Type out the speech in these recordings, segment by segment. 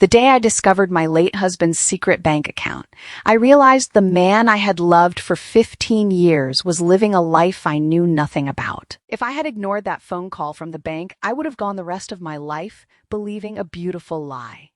The day I discovered my late husband's secret bank account, I realized the man I had loved for 15 years was living a life I knew nothing about. If I had ignored that phone call from the bank, I would have gone the rest of my life believing a beautiful lie.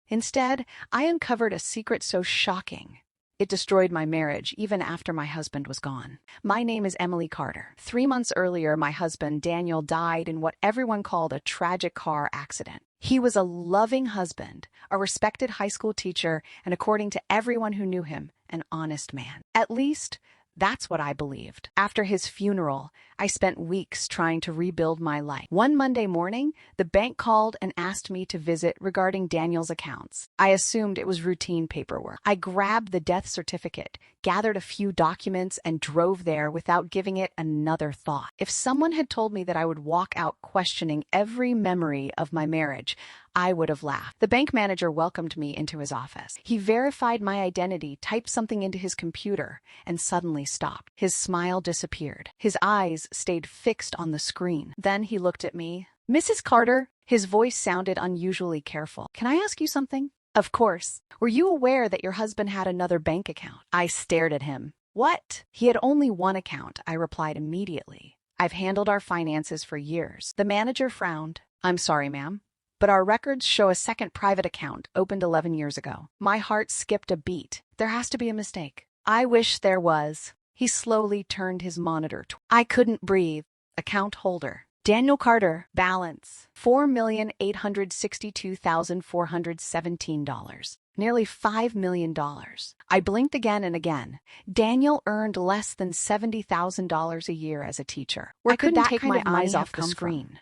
Instead, I uncovered a secret so shocking, it destroyed my marriage even after my husband was gone. My name is Emily Carter. 3 months earlier, my husband, Daniel, died in what everyone called a tragic car accident. He was a loving husband, a respected high school teacher, and according to everyone who knew him, an honest man. At least, that's what I believed. After his funeral, I spent weeks trying to rebuild my life. One Monday morning, the bank called and asked me to visit regarding Daniel's accounts. I assumed it was routine paperwork. I grabbed the death certificate, gathered a few documents, and drove there without giving it another thought. If someone had told me that I would walk out questioning every memory of my marriage, I would have laughed. The bank manager welcomed me into his office. He verified my identity, typed something into his computer, and suddenly stopped. His smile disappeared. His eyes stayed fixed on the screen. Then he looked at me. "Mrs. Carter," his voice sounded unusually careful. "Can I ask you something?" "Of course. Were you aware that your husband had another bank account?" I stared at him. "What?" "He had only one account," I replied immediately. "I've handled our finances for years." The manager frowned. "I'm sorry, ma'am, but our records show a second private account opened 11 years ago." My heart skipped a beat. There has to be a mistake. I wish there was. He slowly turned his monitor. I couldn't breathe. Account holder: Daniel Carter. Balance: $4,862,417. Nearly $5 million. I blinked again and again. Daniel earned less than $70,000 a year as a teacher. I couldn't take my eyes off the screen.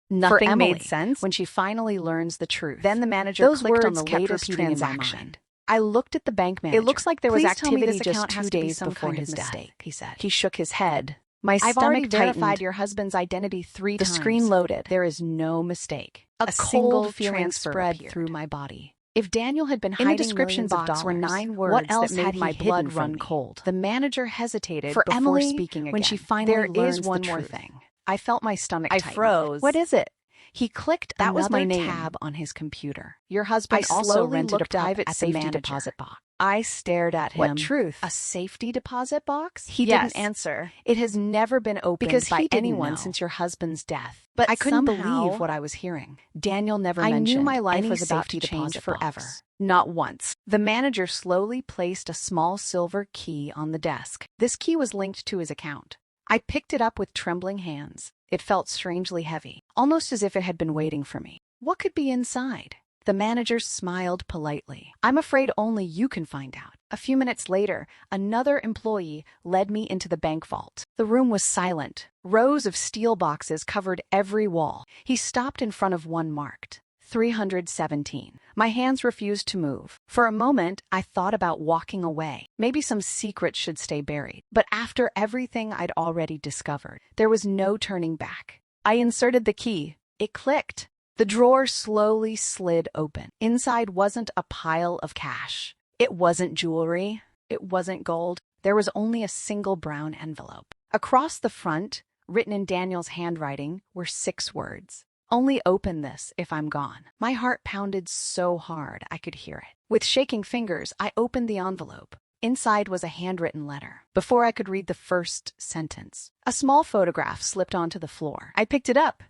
Nothing made sense when she finally learns the truth. Then the manager clicked on the latest transaction. I looked at the bank manager. "It looks like there was activity just 2 days before his death," he said. He shook his head. I've already verified your husband's identity 3 times. The screen loaded. There is no mistake. A single feeling spread through my body. If Daniel had been hiding in the description box were 9 words what else that made my blood run cold. The manager hesitated before Emily, speaking again. When she finally learns the truth. There is one more thing. I felt my stomach tighten. I froze. "What is it?" He clicked that was my name. Tab on his computer. "Your husband also rented a private safety deposit box." I stared at him. "What truth? A safety deposit box?" He didn't answer. "It has never been opened by anyone since your husband's death." But I couldn't believe what I was hearing. Daniel never mentioned. I knew my life was about to change forever. Not once. The manager slowly placed a small silver key on the desk. This key was linked to his account. I picked it up with trembling hands. It felt strangely heavy, almost as if it had been waiting for me. What could be inside? The manager smiled politely. "I'm afraid only you can find out." A few minutes later, another employee led me into the bank vault. The room was silent. Rows of steel boxes covered every wall. He stopped in front of one marked 317. My hands refused to move. For a moment, I thought about walking away. Maybe some secret should stay buried. But after everything I'd already discovered, there was no turning back. I inserted the key. It clicked. The drawer slowly slid open. Inside wasn't a pile of cash. It wasn't jewelry. It wasn't gold. There was only a single brown envelope. Across the front, written in Daniel's handwriting, were 6 words. "Only open this if I'm gone." My heart pounded so hard I could hear it. With shaking fingers, I opened the envelope. Inside was a handwritten letter. Before I could read the first sentence, a small photograph slipped onto the floor. I picked it up.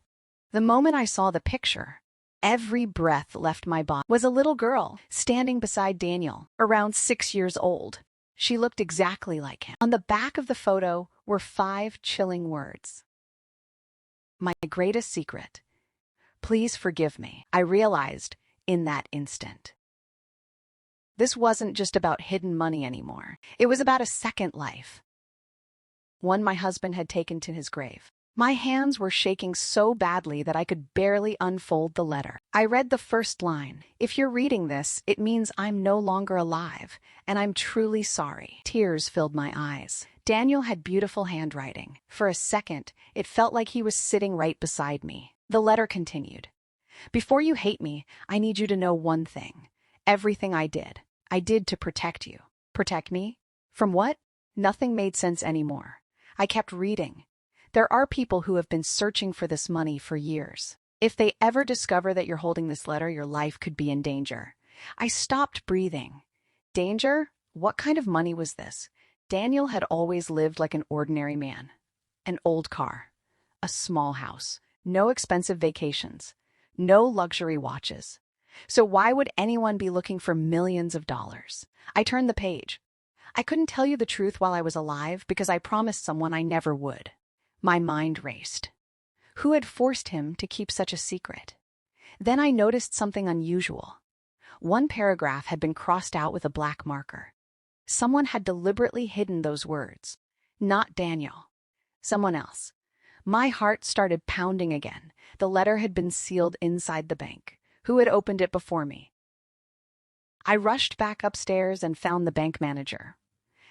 The moment I saw the picture, every breath left my body. Was a little girl standing beside Daniel, around 6 years old. She looked exactly like him. On the back of the photo were 5 chilling words. "My greatest secret. Please forgive me." I realized in that instant. This wasn't just about hidden money anymore. It was about a second life. One my husband had taken to his grave. My hands were shaking so badly that I could barely unfold the letter. I read the first line. "If you're reading this, it means I'm no longer alive, and I'm truly sorry." Tears filled my eyes. Daniel had beautiful handwriting. For a second, it felt like he was sitting right beside me. The letter continued. "Before you hate me, I need you to know one thing. Everything I did to protect you." Protect me? From what? Nothing made sense anymore. I kept reading. "There are people who have been searching for this money for years. If they ever discover that you're holding this letter, your life could be in danger. I stopped breathing. Danger? What kind of money was this? Daniel had always lived like an ordinary man. An old car, a small house, no expensive vacations, no luxury watches. So why would anyone be looking for millions of dollars? I turned the page. I couldn't tell you the truth while I was alive because I promised someone I never would. My mind raced. Who had forced him to keep such a secret? Then I noticed something unusual. One paragraph had been crossed out with a black marker. Someone had deliberately hidden those words. Not Daniel. Someone else. My heart started pounding again. The letter had been sealed inside the bank. Who had opened it before me? I rushed back upstairs and found the bank manager.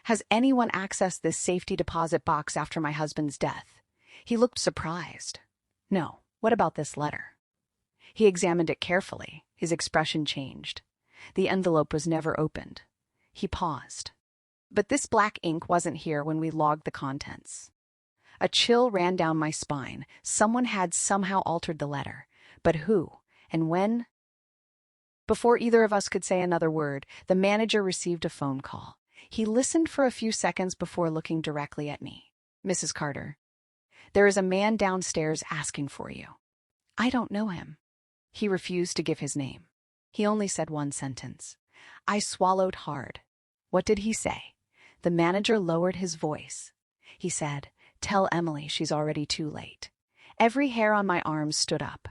Has anyone accessed this safety deposit box after my husband's death? He looked surprised. No. What about this letter? He examined it carefully. His expression changed. The envelope was never opened. He paused. But this black ink wasn't here when we logged the contents. A chill ran down my spine. Someone had somehow altered the letter. But who? And when? Before either of us could say another word, the manager received a phone call. He listened for a few seconds before looking directly at me. Mrs. Carter, there is a man downstairs asking for you. I don't know him. He refused to give his name. He only said one sentence. I swallowed hard. What did he say? The manager lowered his voice. He said, "Tell Emily she's already too late." Every hair on my arms stood up.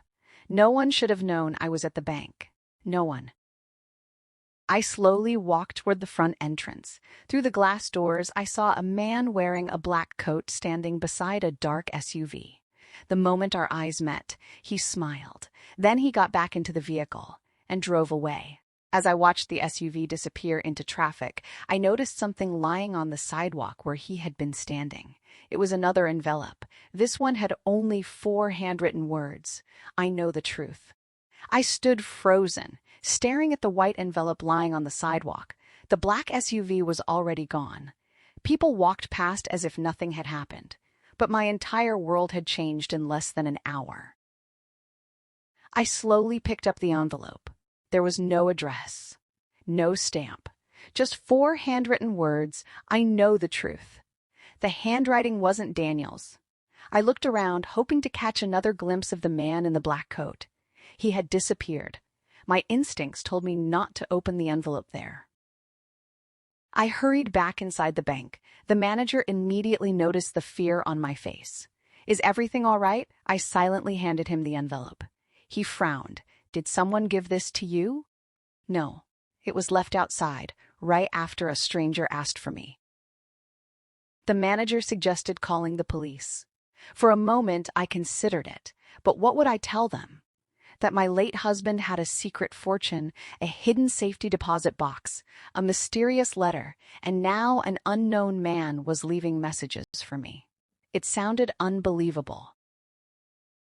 No one should have known I was at the bank. No one. I slowly walked toward the front entrance. Through the glass doors, I saw a man wearing a black coat standing beside a dark SUV. The moment our eyes met, he smiled. Then he got back into the vehicle and drove away. As I watched the SUV disappear into traffic, I noticed something lying on the sidewalk where he had been standing. It was another envelope. This one had only 4 handwritten words. I know the truth. I stood frozen, staring at the white envelope lying on the sidewalk. The black SUV was already gone. People walked past as if nothing had happened. But my entire world had changed in less than an hour. I slowly picked up the envelope. There was no address, no stamp, just 4 handwritten words. I know the truth. The handwriting wasn't Daniel's. I looked around, hoping to catch another glimpse of the man in the black coat. He had disappeared. My instincts told me not to open the envelope there. I hurried back inside the bank. The manager immediately noticed the fear on my face. Is everything all right? I silently handed him the envelope. He frowned. Did someone give this to you? No. It was left outside, right after a stranger asked for me. The manager suggested calling the police. For a moment, I considered it. But what would I tell them? That my late husband had a secret fortune, a hidden safety deposit box, a mysterious letter, and now an unknown man was leaving messages for me. It sounded unbelievable.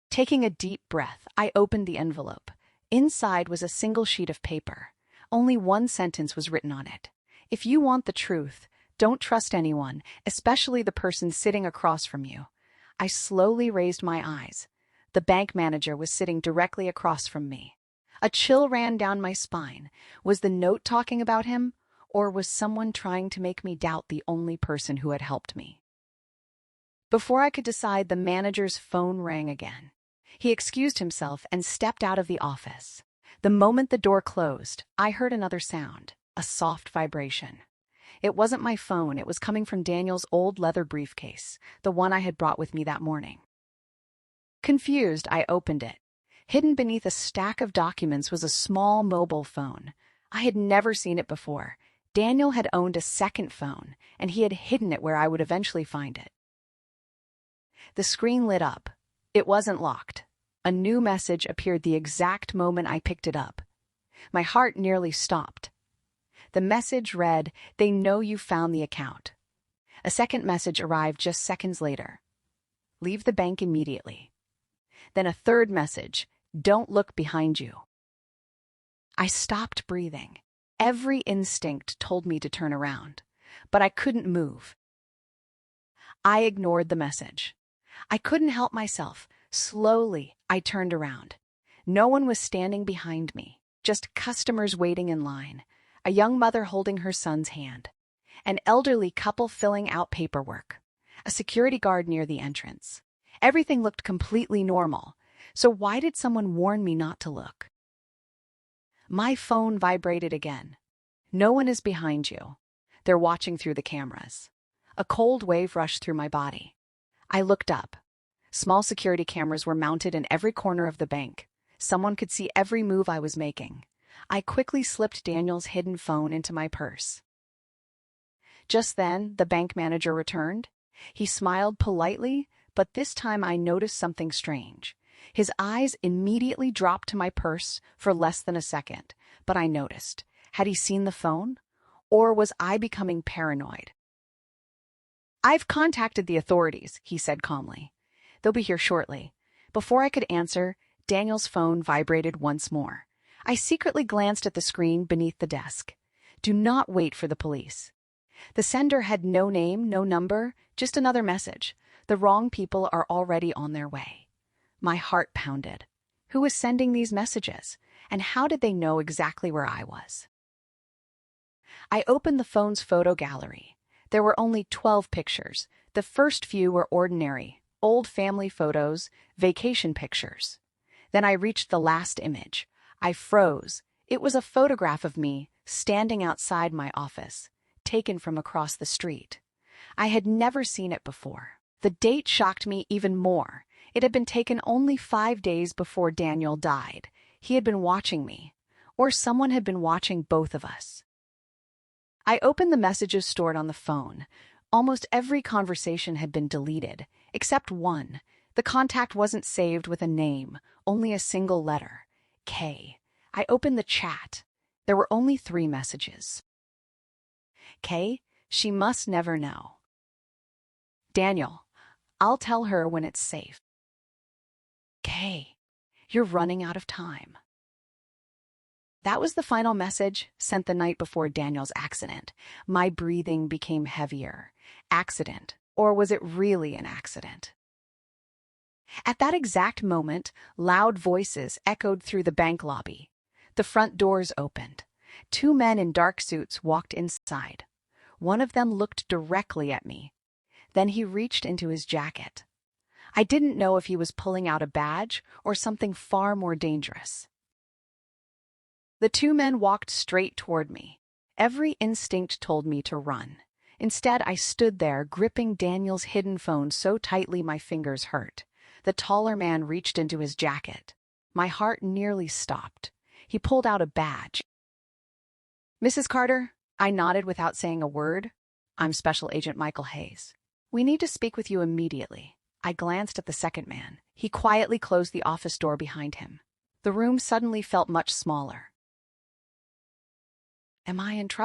Taking a deep breath, I opened the envelope. Inside was a single sheet of paper. Only one sentence was written on it. If you want the truth, don't trust anyone, especially the person sitting across from you. I slowly raised my eyes. The bank manager was sitting directly across from me. A chill ran down my spine. Was the note talking about him, or was someone trying to make me doubt the only person who had helped me? Before I could decide, the manager's phone rang again. He excused himself and stepped out of the office. The moment the door closed, I heard another sound, a soft vibration. It wasn't my phone, it was coming from Daniel's old leather briefcase, the one I had brought with me that morning. Confused, I opened it. Hidden beneath a stack of documents was a small mobile phone. I had never seen it before. Daniel had owned a second phone, and he had hidden it where I would eventually find it. The screen lit up. It wasn't locked. A new message appeared the exact moment I picked it up. My heart nearly stopped. The message read, "They know you found the account." A second message arrived just seconds later. "Leave the bank immediately." Then a third message, "Don't look behind you." I stopped breathing. Every instinct told me to turn around, but I couldn't move. I ignored the message. I couldn't help myself. Slowly, I turned around. No one was standing behind me, just customers waiting in line, a young mother holding her son's hand, an elderly couple filling out paperwork, a security guard near the entrance. Everything looked completely normal, so why did someone warn me not to look? My phone vibrated again. No one is behind you. They're watching through the cameras. A cold wave rushed through my body. I looked up. Small security cameras were mounted in every corner of the bank. Someone could see every move I was making. I quickly slipped Daniel's hidden phone into my purse. Just then, the bank manager returned. He smiled politely, but this time I noticed something strange. His eyes immediately dropped to my purse for less than a second, but I noticed. Had he seen the phone? Or was I becoming paranoid? "I've contacted the authorities," he said calmly. "They'll be here shortly." Before I could answer, Daniel's phone vibrated once more. I secretly glanced at the screen beneath the desk. "Do not wait for the police." The sender had no name, no number, just another message. "The wrong people are already on their way." My heart pounded. Who was sending these messages? And how did they know exactly where I was? I opened the phone's photo gallery. There were only 12 pictures. The first few were ordinary, old family photos, vacation pictures. Then I reached the last image. I froze. It was a photograph of me standing outside my office, taken from across the street. I had never seen it before. The date shocked me even more. It had been taken only 5 days before Daniel died. He had been watching me, or someone had been watching both of us. I opened the messages stored on the phone. Almost every conversation had been deleted, except one. The contact wasn't saved with a name, only a single letter, K. I opened the chat. There were only 3 messages. K, she must never know. Daniel, I'll tell her when it's safe. K, you're running out of time. That was the final message, sent the night before Daniel's accident. My breathing became heavier. Accident, or was it really an accident? At that exact moment, loud voices echoed through the bank lobby. The front doors opened. 2 men in dark suits walked inside. One of them looked directly at me. Then he reached into his jacket. I didn't know if he was pulling out a badge or something far more dangerous. The 2 men walked straight toward me. Every instinct told me to run. Instead, I stood there, gripping Daniel's hidden phone so tightly my fingers hurt. The taller man reached into his jacket. My heart nearly stopped. He pulled out a badge. "Mrs. Carter," I nodded without saying a word. "I'm Special Agent Michael Hayes. We need to speak with you immediately." I glanced at the second man. He quietly closed the office door behind him. The room suddenly felt much smaller. Am I in trouble?